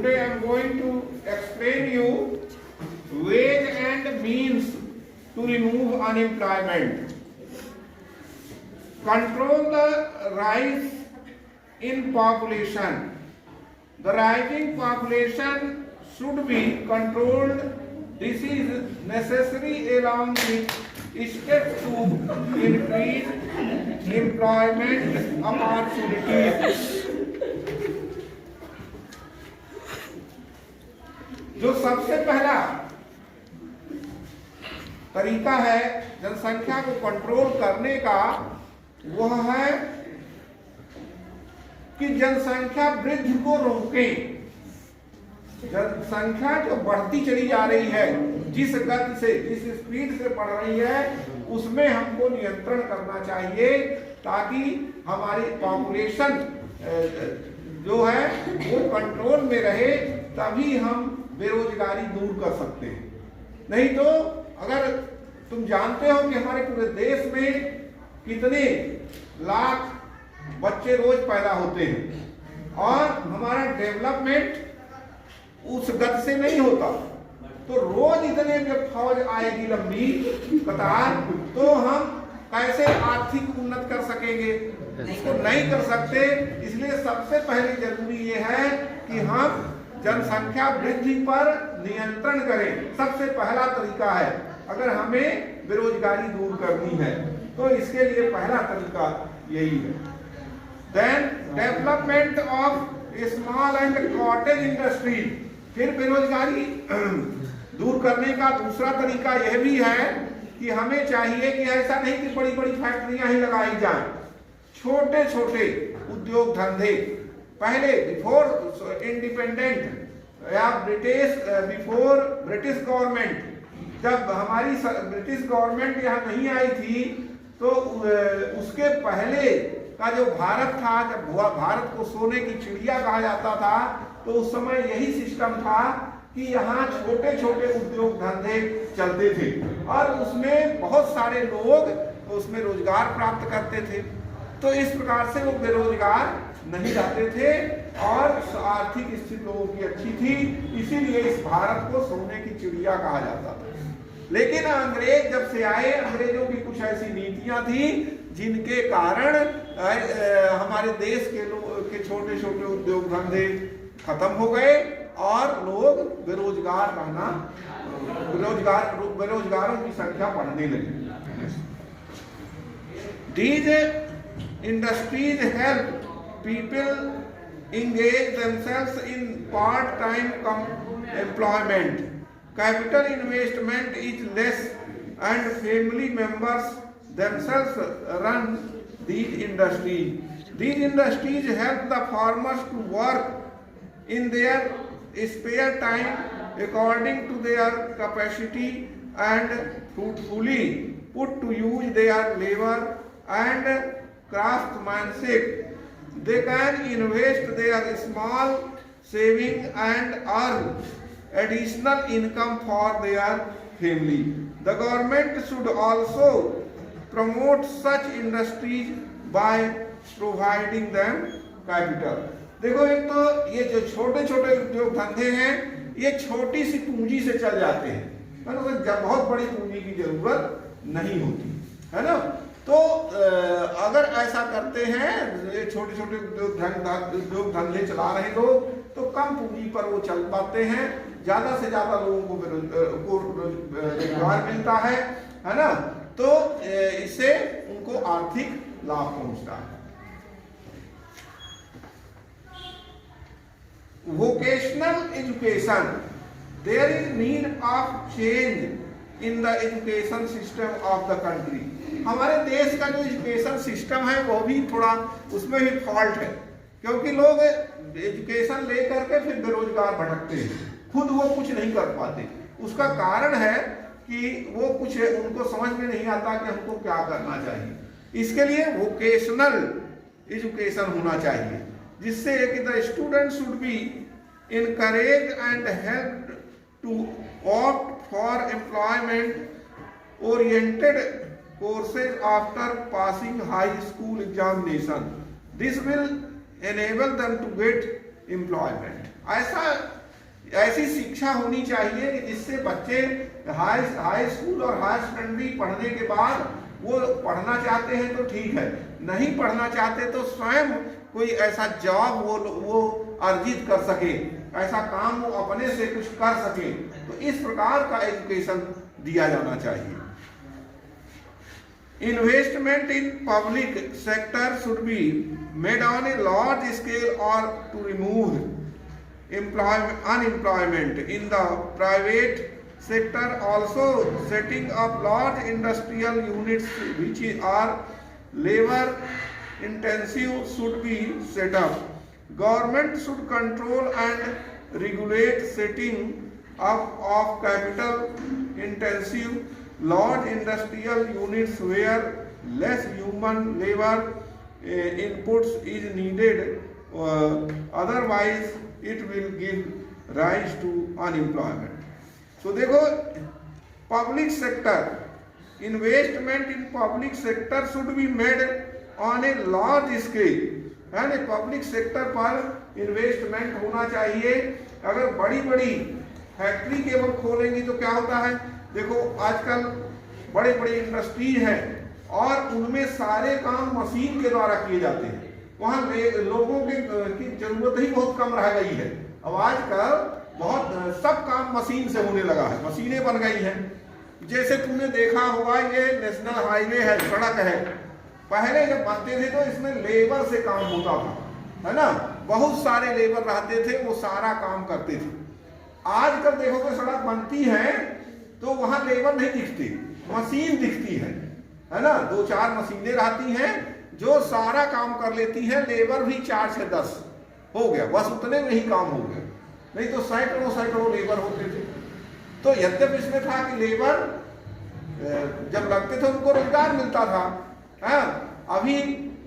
Today I am going to explain you ways and means to remove unemployment. Control the rise in population. The rising population should be controlled. This is necessary along with steps to increase employment opportunities. जो सबसे पहला तरीका है जनसंख्या को control करने का, वह है कि जनसंख्या वृद्धि को रोकें। जनसंख्या जो बढ़ती चली जा रही है, जिस गति से, जिस स्पीड से बढ़ रही है, उसमें हमको नियंत्रण करना चाहिए ताकि हमारी पॉपुलेशन जो है वो कंट्रोल में रहे, तभी हम बेरोजगारी दूर कर सकते हैं। नहीं तो अगर तुम जानते हो कि हमारे पूरे देश में कितने लाख बच्चे रोज पैदा होते हैं और हमारा डेवलपमेंट उस गति से नहीं होता, तो रोज इतने जब फौज आएगी लंबी कतार, तो हम कैसे आर्थिक उन्नत कर सकेंगे? इसको नहीं कर सकते। इसलिए सबसे पहले जरूरी ये है कि हम जनसंख्या वृद्धि पर नियंत्रण करें। सबसे पहला तरीका है, अगर हमें बेरोजगारी दूर करनी है तो इसके लिए पहला तरीका यही है। Then development of small and cottage industry. फिर बेरोजगारी दूर करने का दूसरा तरीका यह भी है कि हमें चाहिए कि ऐसा नहीं कि बड़ी बड़ी फैक्ट्रियां ही लगाई जाएं, छोटे छोटे उद्योग धंधे। पहले बिफोर इंडिपेंडेंट या बिफोर ब्रिटिश गवर्नमेंट, जब हमारी ब्रिटिश गवर्नमेंट यहाँ नहीं आई थी, तो उसके पहले का जो भारत था, जब भारत को सोने की चिड़िया कहा जाता था, तो उस समय यही सिस्टम था कि यहाँ छोटे छोटे उद्योग धंधे चलते थे और उसमें बहुत सारे लोग उसमें रोजगार प्राप्त करते थे। तो इस प्रकार से वो बेरोजगार नहीं रहते थे और आर्थिक स्थिति लोगों की अच्छी थी, इसीलिए इस भारत को सोने की चिड़िया कहा जाता था। लेकिन अंग्रेज जब से आए, अंग्रेजों की कुछ ऐसी नीतियां थी जिनके कारण हमारे देश के लोग के छोटे छोटे उद्योग धंधे खत्म हो गए और लोग बेरोजगारों की संख्या बढ़ने लगी। These industries help people engage themselves in part-time employment. Capital investment is less and family members themselves run these industries. These industries help the farmers to work in their spare time according to their capacity and fruitfully put to use their labor and craftsmanship. They can invest their small saving and earn additional income for their family. The government should also promote such industries by providing them capital. देखो, एक तो ये जो छोटे छोटे उद्योग धंधे हैं, ये छोटी सी पूंजी से चल जाते हैं, मतलब जब बहुत बड़ी पूंजी की जरूरत नहीं होती है ना। तो अगर ऐसा करते हैं, ये छोटे छोटे उद्योग धंधे चला रहे लोग, तो कम पूंजी पर वो चल पाते हैं, ज्यादा से ज्यादा लोगों को रोजगार मिलता है ना। तो इससे उनको आर्थिक लाभ पहुंचता है। Vocational education. There is need of change in the education system of the country. हमारे देश का जो एजुकेशन सिस्टम है वो भी थोड़ा, उसमें भी फॉल्ट है, क्योंकि लोग एजुकेशन लेकर के फिर बेरोजगार भटकते हैं, खुद वो कुछ नहीं कर पाते। उसका कारण है कि वो कुछ उनको समझ में नहीं आता कि हमको क्या करना चाहिए। इसके लिए वोकेशनल एजुकेशन होना चाहिए, जिससे कि the student should be encourage and help to opt for employment oriented courses after passing high school examination. This will enable them to get employment. ऐसा ऐसी शिक्षा होनी चाहिए कि जिससे बच्चे हाई स्कूल और हायर सेकेंडरी पढ़ने के बाद वो पढ़ना चाहते हैं तो ठीक है, नहीं पढ़ना चाहते तो स्वयं कोई ऐसा जॉब वो अर्जित कर सके, ऐसा काम वो अपने से कुछ कर सके। तो इस प्रकार का एजुकेशन दिया जाना चाहिए। Investment in public sector should be made on a large scale or to remove unemployment in the private sector. Also setting up large industrial units which are labor intensive should be set up. Government should control and regulate setting up of capital intensive large industrial units where less human labor inputs is needed, otherwise it will give rise to unemployment. So देखो, public sector, investment in public sector should be made on a large scale, है ना। Public sector पर investment होना चाहिए। अगर बड़ी बड़ी factory केवल खोलेंगी तो क्या होता है, देखो आजकल बड़े बड़े इंडस्ट्रीज हैं और उनमें सारे काम मशीन के द्वारा किए जाते हैं, वहाँ लोगों की जरूरत ही बहुत कम रह गई है। अब आजकल बहुत सब काम मशीन से होने लगा है, मशीनें बन गई हैं। जैसे तुमने देखा होगा ये नेशनल हाईवे है, सड़क है, पहले जब बनते थे तो इसमें लेबर से काम होता था, है ना, बहुत सारे लेबर रहते थे, वो सारा काम करते थे। आजकल देखोगे सड़क बनती है तो वहां लेबर नहीं दिखती, मशीन दिखती है ना। 2-4 मशीनें रहती हैं जो सारा काम कर लेती हैं, लेबर भी 4 से 10 हो गया, बस उतने में ही काम हो गया, नहीं तो सैकड़ों लेबर होते थे। तो यद्यप इसमें था कि लेबर जब लगते थे उनको रोजगार मिलता था, अभी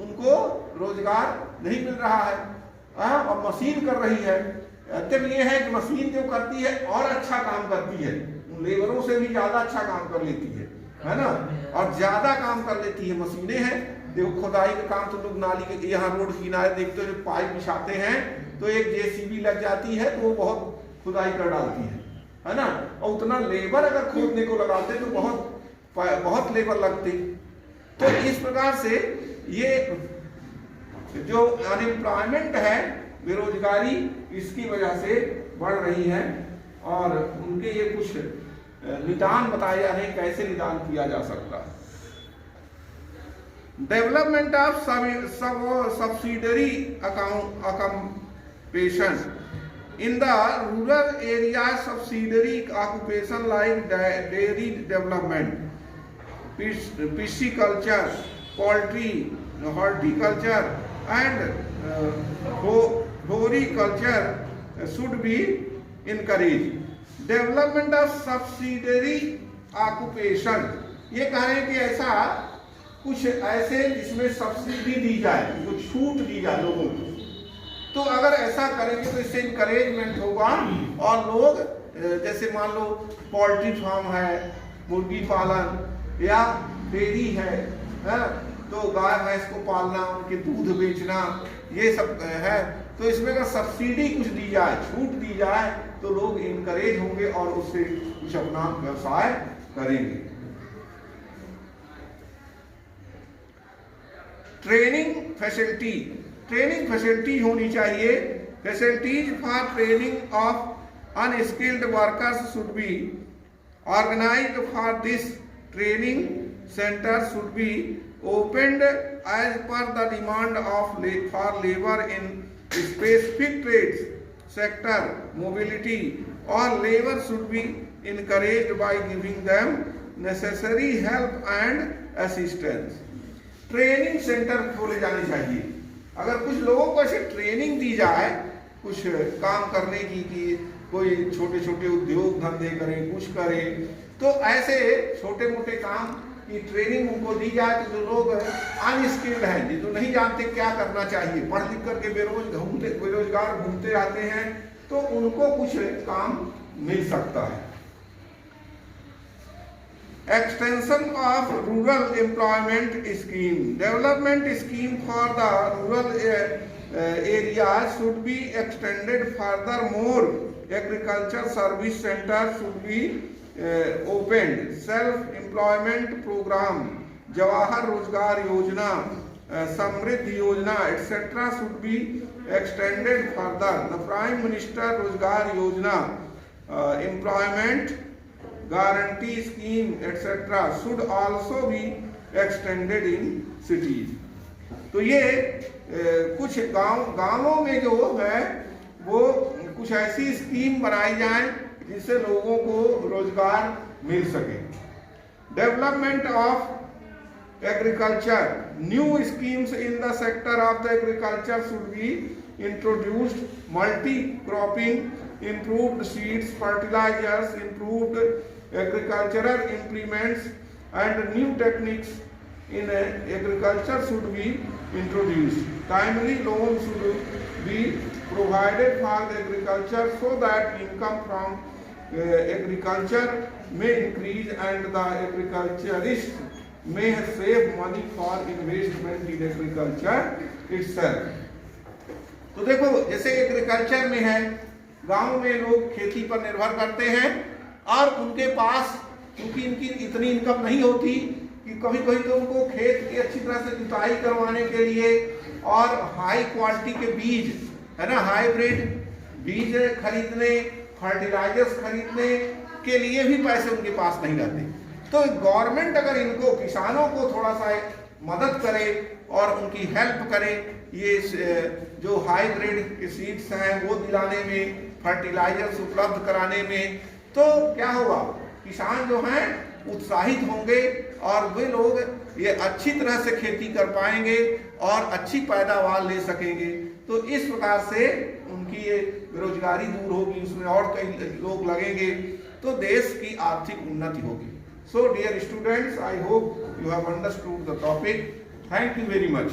उनको रोजगार नहीं मिल रहा है, और मशीन कर रही है। यद्यप ये है कि मशीन जो करती है और अच्छा काम करती है, लेबरों से भी ज्यादा अच्छा काम कर लेती है ना, और ज्यादा काम कर लेती है, मशीनें हैं। देखो खुदाई का काम तुम लोग नाली के यहाँ रोड किनारे देखते हो, जो पाइप बिछाते हैं तो एक जेसीबी लग जाती है तो वो बहुत खुदाई कर डालती है ना, और उतना लेबर अगर खोदने को लगाते तो बहुत लेबर लगते। तो इस प्रकार से ये जो अनएम्प्लॉयमेंट है, बेरोजगारी, इसकी वजह से बढ़ रही है, और उनके ये कुछ निदान बताए जा रहे हैं, कैसे निदान किया जा सकता है। Development of subsidiary occupation in the rural area, subsidiary occupation like dairy development, pisciculture, poultry, horticulture and floriculture should be encouraged. Development of subsidiary occupation, ये कह रहे हैं कि ऐसा कुछ ऐसे जिसमें सब्सिडी दी जाए, कुछ छूट दी जाए लोगों को। तो अगर ऐसा करेंगे तो इससे इंकरेजमेंट होगा, और लोग जैसे मान लो पोल्ट्री फार्म है, मुर्गी पालन या डेयरी है, तो गाय भैंस को पालना, उनके दूध बेचना, ये सब है। तो इसमें अगर सब्सिडी कुछ दी जाए, छूट दी जाए, तो लोग इनकरेज होंगे और उससे कुछ अपना व्यवसाय करेंगे। ट्रेनिंग फैसिलिटी होनी चाहिए। Facilities for training of unskilled workers should be organized for this. Training centers should be opened as per the demand of for labor in specific trades sector mobility, or labor should be encouraged by giving them necessary help and assistance. Training centre खोले जाने चाहिए। अगर कुछ लोगों को ऐसे training दी जाए कुछ काम करने की, कि कोई छोटे छोटे उद्योग धंधे करें, कुछ करें, तो ऐसे छोटे मोटे काम की ट्रेनिंग उनको दी जाए, तो जो लोग अनस्किल्ड हैं, जो नहीं जानते क्या करना चाहिए, पढ़ लिख करके बेरोजगार घूमते रहते हैं, तो उनको कुछ काम मिल सकता है। Extension of rural employment scheme, development scheme for the rural areas should be extended. Furthermore, agriculture service centers should be opened. Self-employment program, Jawahar Rozgar Yojana, Samriddhi Yojana, etc. should be extended further. The Prime Minister Rozgar Yojana, employment guarantee scheme, etc. should also be extended in cities. तो ये कुछ गांवों में जो है वो कुछ ऐसी स्कीम बनाई जाए जिससे लोगों को रोजगार मिल सके. Development of agriculture, new schemes in the sector of the agriculture should be introduced. Multi cropping, improved seeds, fertilizers, improved agricultural implements and new techniques in agriculture should be introduced. Timely loans should be provided for the agriculture so that income from agriculture may increase and the agriculturist may save money for investment in agriculture itself. तो देखो जैसे agriculture में है, गांव में लोग खेती पर निर्भर करते हैं और उनके पास क्योंकि इनकी इतनी इनकम नहीं होती कि कभी कभी तो उनको खेत की अच्छी तरह से जुताई करवाने के लिए और हाई क्वालिटी के बीज है ना, हाइब्रिड बीज खरीदने, फर्टिलाइजर्स खरीदने के लिए भी पैसे उनके पास नहीं रहते. तो गवर्नमेंट अगर इनको किसानों को थोड़ा सा मदद करे और उनकी हेल्प करे, ये जो हाइब्रिड के सीड्स हैं वो दिलाने में, फर्टिलाइजर्स उपलब्ध कराने में, तो क्या होगा, किसान जो हैं उत्साहित होंगे और वे लोग ये अच्छी तरह से खेती कर पाएंगे और अच्छी पैदावार ले सकेंगे. तो इस प्रकार से उनकी ये बेरोजगारी दूर होगी, उसमें और कई लोग लगेंगे, तो देश की आर्थिक उन्नति होगी. So dear students, I hope you have understood the topic. Thank you very much.